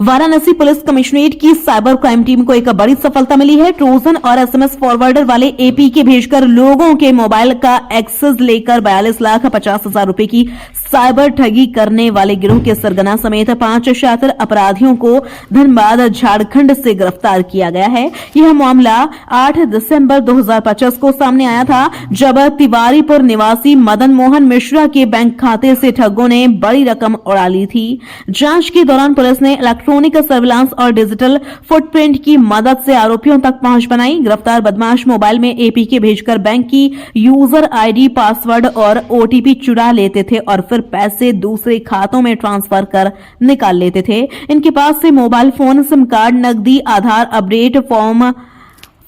Varanasi police commissionerate की cyber crime team को एक बड़ी सफलता मिली है। ट्रोजन और एसएमएस फॉरवर्डर वाले एपीके भेजकर लोगों के मोबाइल का एक्सेस लेकर 42,50,000 रुपए की साइबर ठगी करने वाले गिरोह के सरगना समेत 5 शातिर अपराधियों को धनबाद झारखंड से गिरफ्तार किया गया है। यह मामला 8 दिसंबर 2025 को सामने आया था, जब तिवारीपुर निवासी मदन मोहन मिश्रा के बैंक खाते से ठगों ने बड़ी रकम उड़ा ली थी। जांच के दौरान पुलिस ने इलेक्ट्रॉनिक सर्विलांस और डिजिटल फुटप्रिंट की मदद से आरोपियों तक पहुंच बनाई। गिरफ्तार बदमाश मोबाइल में एपीके भेजकर बैंक की यूजर आईडी, पासवर्ड और ओटीपी चुरा लेते थे और फिर पैसे दूसरे खातों में ट्रांसफर कर निकाल लेते थे। इनके पास से मोबाइल फोन, सिम कार्ड, नकदी, आधार अपडेट फॉर्म,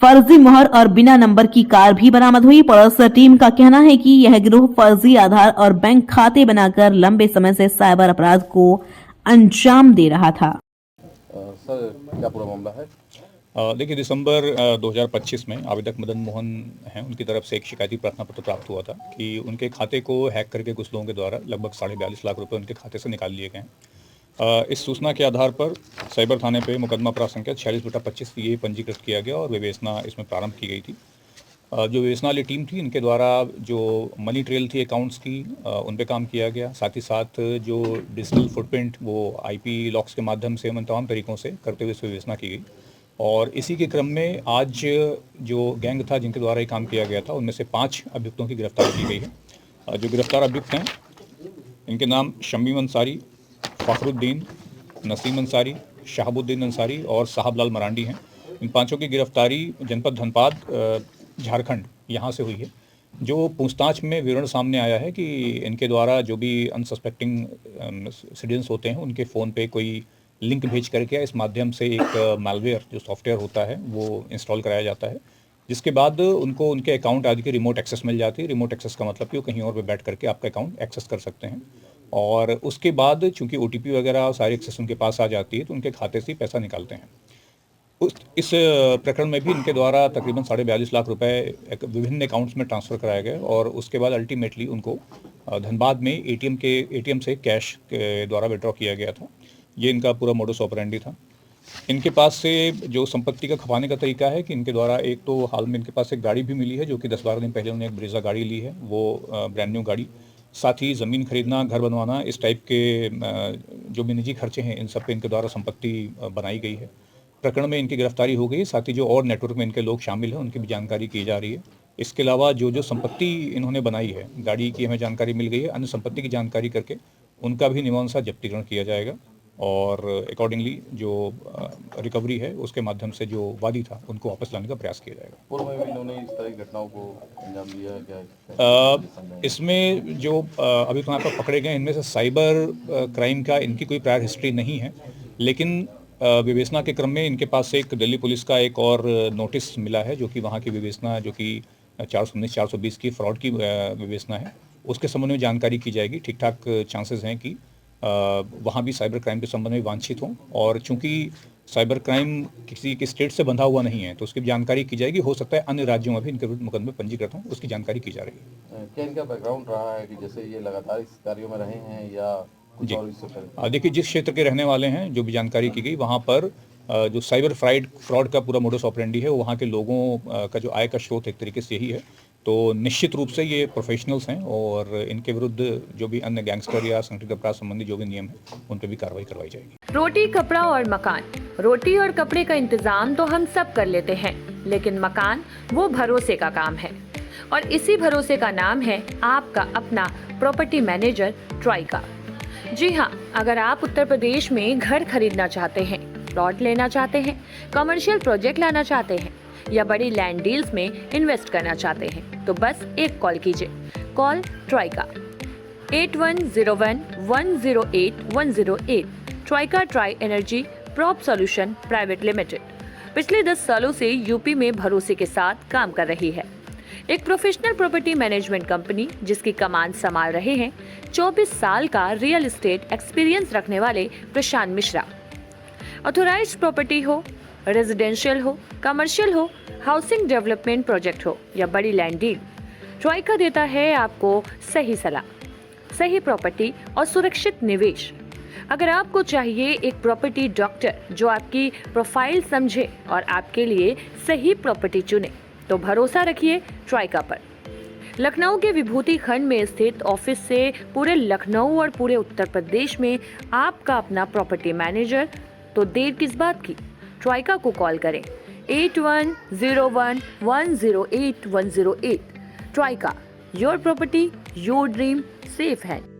फर्जी मुहर और बिना नंबर की कार भी बरामद हुई। पुलिस टीम का कहना है कि यह गिरोह फर्जी आधार और बैंक खाते बनाकर लंबे समय से साइबर अपराध को अंजाम दे रहा था। सर, क्या पूरा मामला है? देखिए, दिसंबर 2025 में आवेदक मदन मोहन हैं, उनकी तरफ से एक शिकायती प्रार्थना पत्र प्राप्त हुआ था कि उनके खाते को हैक करके कुछ लोगों के द्वारा लगभग 42.5 लाख रुपए उनके खाते से निकाल लिए गए। इस सूचना के आधार पर साइबर थाने पे मुकदमा अपराध संख्या 46/25 ये पंजीकृत किया गया और विवेचना इसमें प्रारंभ की गई थी। जो विवेचना वाली टीम थी, इनके द्वारा जो मनी ट्रेल थी अकाउंट्स की, उन पे काम किया गया। साथ ही साथ जो डिजिटल फुटप्रिंट वो आईपी लॉक्स के माध्यम से उन तमाम तरीकों से करते हुए विवेचना की गई। और इसी के क्रम में आज जो गैंग था जिनके द्वारा ये काम किया गया था, उनमें से 5 अभियुक्तों की गिरफ्तारी की गई है। जो गिरफ्तार अभियुक्त हैं, इनके नाम शमीम अंसारी, फखरुद्दीन, नसीम अंसारी, शहाबुद्दीन अंसारी और साहबलाल मरांडी हैं। इन 5 की गिरफ्तारी जनपद धनबाद झारखंड यहाँ से हुई है। जो पूछताछ में विवरण सामने आया है कि इनके द्वारा जो भी अनसस्पेक्टिंग सिटीजन्स होते हैं, उनके फ़ोन पे कोई लिंक भेज करके इस माध्यम से एक मालवेयर जो सॉफ्टवेयर होता है वो इंस्टॉल कराया जाता है, जिसके बाद उनको उनके अकाउंट आदि की रिमोट एक्सेस मिल जाती है। रिमोट एक्सेस का मतलब कि वो कहीं और पे बैठ करके आपका अकाउंट एक्सेस कर सकते हैं। और उसके बाद चूंकि ओटीपी वगैरह सारी एक्सेस उनके पास आ जाती है, तो उनके खाते से पैसा निकालते हैं। इस प्रकरण में भी इनके द्वारा तकरीबन 42.5 लाख रुपए विभिन्न अकाउंट्स में ट्रांसफ़र कराया गया और उसके बाद अल्टीमेटली उनको धनबाद में एटीएम से कैश के द्वारा विड्रॉ किया गया था। ये इनका पूरा मोडस ऑपरेंडी था। इनके पास से जो संपत्ति का खपाने का तरीका है कि इनके द्वारा एक तो हाल में इनके पास एक गाड़ी भी मिली है, जो कि 10-12 दिन पहले उन्होंने एक ब्रेजा गाड़ी ली है, वो ब्रांड न्यू गाड़ी। साथ ही ज़मीन खरीदना, घर बनवाना, इस टाइप के जो भी निजी खर्चे हैं, इन सब पे इनके द्वारा संपत्ति बनाई गई है। प्रकरण में इनकी गिरफ्तारी हो गई। साथ ही जो और नेटवर्क में इनके लोग शामिल हैं, उनकी भी जानकारी की जा रही है। इसके अलावा जो संपत्ति इन्होंने बनाई है, गाड़ी की हमें जानकारी मिल गई है, अन्य संपत्ति की जानकारी करके उनका भी नियमानुसार जब्तीकरण किया जाएगा और अकॉर्डिंगली जो रिकवरी है उसके माध्यम से जो वादी था उनको वापस लाने का प्रयास किया जाएगा। पूर्व में भी इन्होंने इस तरह की घटनाओं को अंजाम दिया है क्या? इसमें जो अभी तो यहाँ पर पकड़े गए, इनमें से साइबर क्राइम का इनकी कोई प्रायर हिस्ट्री नहीं है, लेकिन विवेचना के क्रम में इनके पास से एक दिल्ली पुलिस का एक और नोटिस मिला है, जो कि वहाँ की विवेचना, जो कि 419-420 की फ्रॉड की विवेचना है, उसके संबंध में जानकारी की जाएगी। ठीक ठाक चांसेस हैं कि वहाँ भी साइबर क्राइम के संबंध में वांछित हों, और चूंकि साइबर क्राइम किसी के स्टेट से बंधा हुआ नहीं है, तो उसकी जानकारी की जाएगी। हो सकता है अन्य राज्यों में भी इनके विरुद्ध मुकदमे पंजीकृत हों, उसकी जानकारी की जा रही है। क्या इनका बैकग्राउंड रहा है कि जैसे ये लगातार इस कार्यों में रहे हैं या कुछ और इससे पहले? देखिए, जिस क्षेत्र के रहने वाले हैं, जो भी जानकारी की गई, वहाँ पर जो साइबर फ्रॉड का पूरा मोडस ऑपरेंडी है, वो वहाँ के लोगों का जो आय का स्रोत एक तरीके से यही है। तो निश्चित रूप से ये प्रोफेशनल्स हैं और इनके विरुद्ध जो भी अन्य गैंगस्टर या संगठित अपराध संबंधी जो भी नियम है, उन पर भी कार्रवाई करवाई जाएगी। रोटी, कपड़ा और मकान। रोटी और कपड़े का इंतजाम तो हम सब कर लेते हैं, लेकिन मकान वो भरोसे का काम है, और इसी भरोसे का नाम है आपका अपना प्रॉपर्टी मैनेजर ट्राइका। जी हाँ, अगर आप उत्तर प्रदेश में घर खरीदना चाहते हैं, प्लॉट लेना चाहते हैं, कमर्शियल प्रोजेक्ट लाना चाहते हैं या बड़ी लैंड डील्स में इन्वेस्ट करना चाहते हैं, तो बस एक कॉल कीजिए। Call Trika 8101108108। Trika tri energy prop solution private limited पिछले 10 सालों से यूपी में भरोसे के साथ काम कर रही है। एक प्रोफेशनल प्रॉपर्टी मैनेजमेंट कंपनी जिसकी कमान संभाल रहे हैं 24 साल का रियल एस्टेट एक्सपीरियंस रखने वाले प्रशांत मिश्रा। ऑथोराइज्ड प्रॉपर्टी हो, रेजिडेंशियल हो, कमर्शियल हो, हाउसिंग डेवलपमेंट प्रोजेक्ट हो या बड़ी लैंड डील, ट्राइका देता है आपको सही सलाह, सही प्रॉपर्टी और सुरक्षित निवेश। अगर आपको चाहिए एक प्रॉपर्टी डॉक्टर जो आपकी प्रोफाइल समझे और आपके लिए सही प्रॉपर्टी चुने, तो भरोसा रखिए ट्राइका पर। लखनऊ के विभूति खंड में स्थित ऑफिस से पूरे लखनऊ और पूरे उत्तर प्रदेश में आपका अपना प्रॉपर्टी मैनेजर, तो देर किस बात की, ट्राइका को कॉल करें 8101108108। Trika, your property your dream safe hand.